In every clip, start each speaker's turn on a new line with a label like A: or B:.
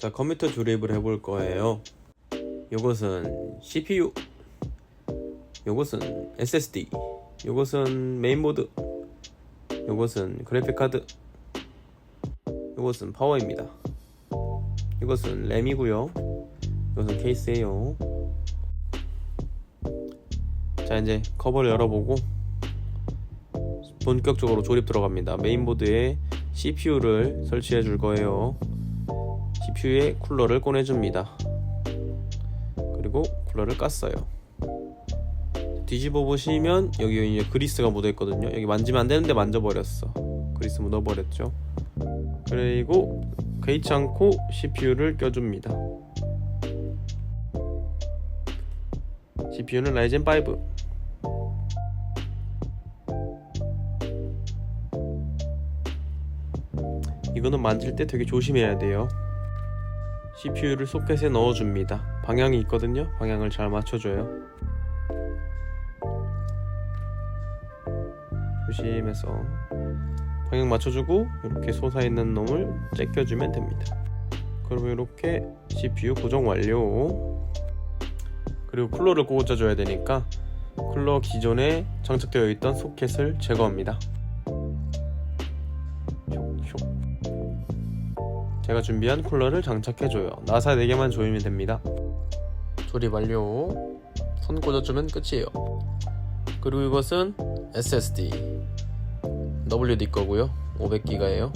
A: 자, 컴퓨터 조립을 해볼 거예요. 요것은 CPU, 요것은 SSD, 요것은 메인보드, 요것은 그래픽카드, 요것은 파워입니다. 이것은 램이고요. 이것은 케이스예요. 자, 이제 커버를 열어보고 본격적으로 조립 들어갑니다. 메인보드에 CPU를 설치해 줄 거예요. CPU에 쿨러를 꺼내줍니다. 그리고 쿨러를 깠어요. 뒤집어 보시면 여기 이제 그리스가 묻어 있거든요. 여기 만지면 안 되는데 만져버렸어. 그리스 묻어버렸죠. 그리고 개의치 않고 CPU를 껴줍니다. CPU는 라이젠 5. 이거는 만질 때 되게 조심해야 돼요. CPU를 소켓에 넣어줍니다. 방향이 있거든요. 방향을 잘 맞춰줘요. 조심해서 방향 맞춰주고 이렇게 솟아있는 놈을 제껴주면 됩니다. 그리고 이렇게 CPU 고정 완료. 그리고 쿨러를 꽂아줘야 되니까 쿨러 기존에 장착되어 있던 소켓을 제거합니다. 제가 준비한 쿨러를 장착해줘요. 나사 4개만 조이면 됩니다. 조립 완료. 손 꽂아주면 끝이에요. 그리고 이것은 SSD WD 거고요. 500기가예요.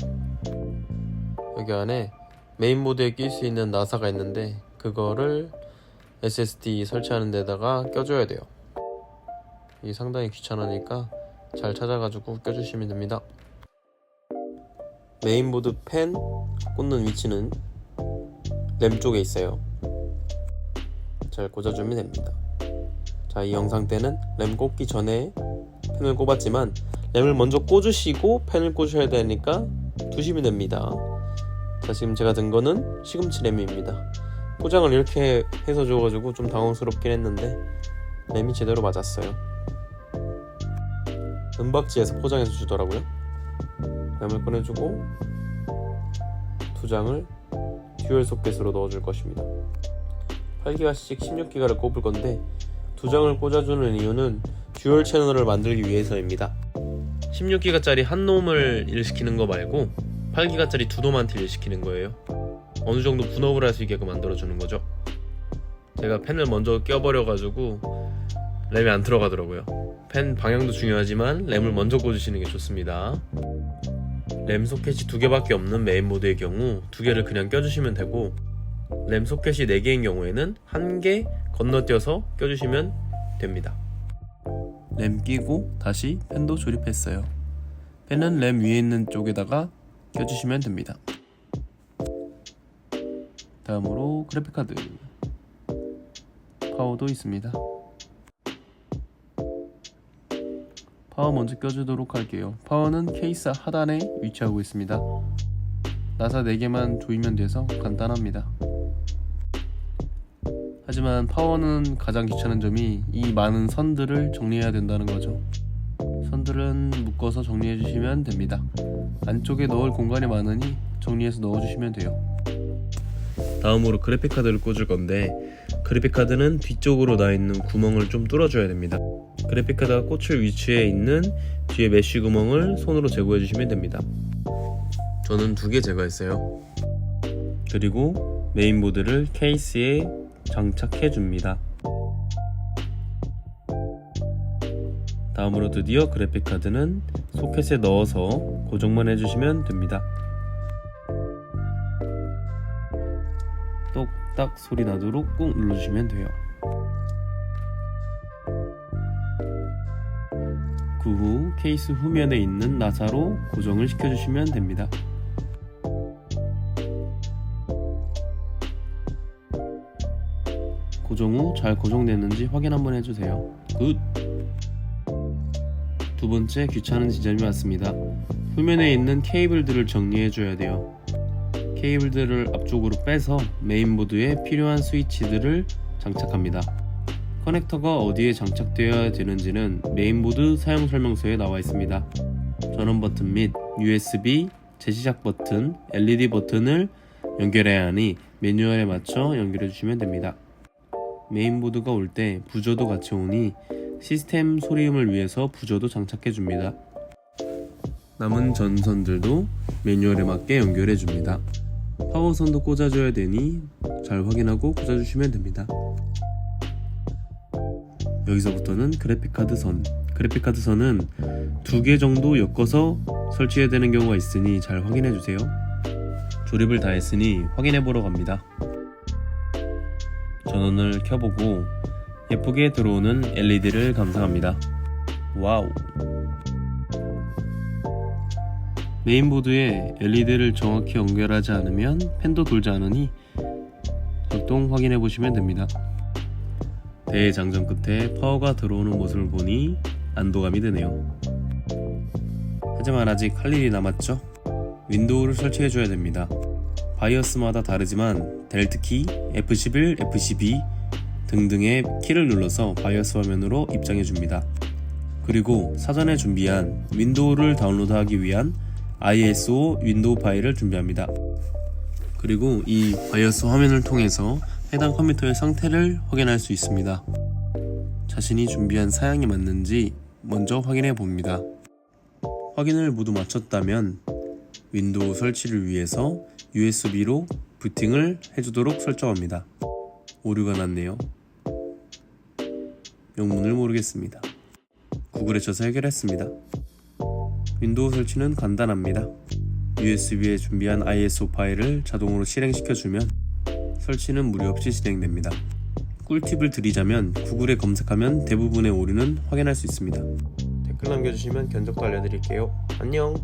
A: 여기 안에 메인보드에 낄 수 있는 나사가 있는데 그거를 SSD 설치하는 데다가 껴줘야 돼요. 이게 상당히 귀찮으니까 잘 찾아가지고 껴주시면 됩니다. 메인보드 펜 꽂는 위치는 램 쪽에 있어요. 잘 꽂아주면 됩니다. 자, 이 영상 때는 램 꽂기 전에 펜을 꼽았지만 램을 먼저 꽂으시고 펜을 꽂으셔야 되니까 두시면 됩니다. 자, 지금 제가 든 거는 시금치 램입니다. 포장을 이렇게 해서 줘가지고 좀 당황스럽긴 했는데 램이 제대로 맞았어요. 은박지에서 포장해서 주더라고요. 램을 꺼내주고 2장을 듀얼 소켓으로 넣어줄 것입니다. 8기가씩 16기가를 꼽을 건데 2장을 꽂아주는 이유는 듀얼 채널을 만들기 위해서입니다. 16기가짜리 한 놈을 일시키는 거 말고 8기가짜리 2놈한테 일시키는 거예요. 어느 정도 분업을 할 수 있게끔 만들어주는 거죠. 제가 펜을 먼저 껴버려가지고 램이 안 들어가더라고요. 펜 방향도 중요하지만 램을 먼저 꽂으시는 게 좋습니다. 램 소켓이 2개밖에 없는 메인보드의 경우 2개를 그냥 껴주시면 되고, 램 소켓이 4개인 경우에는 1개 건너뛰어서 껴주시면 됩니다. 램 끼고 다시 펜도 조립했어요. 펜은 램 위에 있는 쪽에다가 껴주시면 됩니다. 다음으로 그래픽카드, 파워도 있습니다. 파워 먼저 껴주도록 할게요. 파워는 케이스 하단에 위치하고 있습니다. 나사 4개만 조이면 돼서 간단합니다. 하지만 파워는 가장 귀찮은 점이 이 많은 선들을 정리해야 된다는 거죠. 선들은 묶어서 정리해 주시면 됩니다. 안쪽에 넣을 공간이 많으니 정리해서 넣어 주시면 돼요. 다음으로 그래픽카드를 꽂을 건데, 그래픽카드는 뒤쪽으로 나 있는 구멍을 좀 뚫어줘야 됩니다. 그래픽카드가 꽂힐 위치에 있는 뒤에 메쉬 구멍을 손으로 제거해 주시면 됩니다. 저는 2개 제거했어요. 그리고 메인보드를 케이스에 장착해 줍니다. 다음으로 드디어 그래픽카드는 소켓에 넣어서 고정만 해주시면 됩니다. 똑딱 소리 나도록 꾹 눌러주시면 돼요. 그 후 케이스 후면에 있는 나사로 고정을 시켜주시면 됩니다. 고정 후 잘 고정됐는지 확인 한번 해주세요. 굿! 두 번째 귀찮은 지점이 왔습니다. 후면에 있는 케이블들을 정리해줘야 돼요. 케이블들을 앞쪽으로 빼서 메인보드에 필요한 스위치들을 장착합니다. 커넥터가 어디에 장착되어야 되는지는 메인보드 사용 설명서에 나와 있습니다. 전원 버튼 및 USB, 재시작 버튼, LED 버튼을 연결해야 하니 매뉴얼에 맞춰 연결해 주시면 됩니다. 메인보드가 올 때 부저도 같이 오니 시스템 소리음을 위해서 부저도 장착해 줍니다. 남은 전선들도 매뉴얼에 맞게 연결해 줍니다. 파워선도 꽂아줘야 되니 잘 확인하고 꽂아주시면 됩니다. 여기서부터는 그래픽카드 선. 그래픽카드 선은 2개 정도 엮어서 설치해야 되는 경우가 있으니 잘 확인해 주세요. 조립을 다 했으니 확인해 보러 갑니다. 전원을 켜보고 예쁘게 들어오는 LED를 감상합니다. 와우! 메인보드에 LED를 정확히 연결하지 않으면 팬도 돌지 않으니 작동 확인해 보시면 됩니다. 대장전 끝에 파워가 들어오는 모습을 보니 안도감이 드네요. 하지만 아직 할 일이 남았죠? 윈도우를 설치해 줘야 됩니다. 바이오스마다 다르지만 델트키, F11, F12 등등의 키를 눌러서 바이오스 화면으로 입장해 줍니다. 그리고 사전에 준비한 윈도우를 다운로드하기 위한 ISO 윈도우 파일을 준비합니다. 그리고 이 바이오스 화면을 통해서 해당 컴퓨터의 상태를 확인할 수 있습니다. 자신이 준비한 사양이 맞는지 먼저 확인해 봅니다. 확인을 모두 마쳤다면 윈도우 설치를 위해서 USB로 부팅을 해주도록 설정합니다. 오류가 났네요. 명문을 모르겠습니다. 구글에 쳐서 해결했습니다. 윈도우 설치는 간단합니다. USB에 준비한 ISO 파일을 자동으로 실행시켜주면 설치는 무리 없이 진행됩니다. 꿀팁을 드리자면 구글에 검색하면 대부분의 오류는 확인할 수 있습니다. 댓글 남겨주시면 견적도 알려드릴게요. 안녕!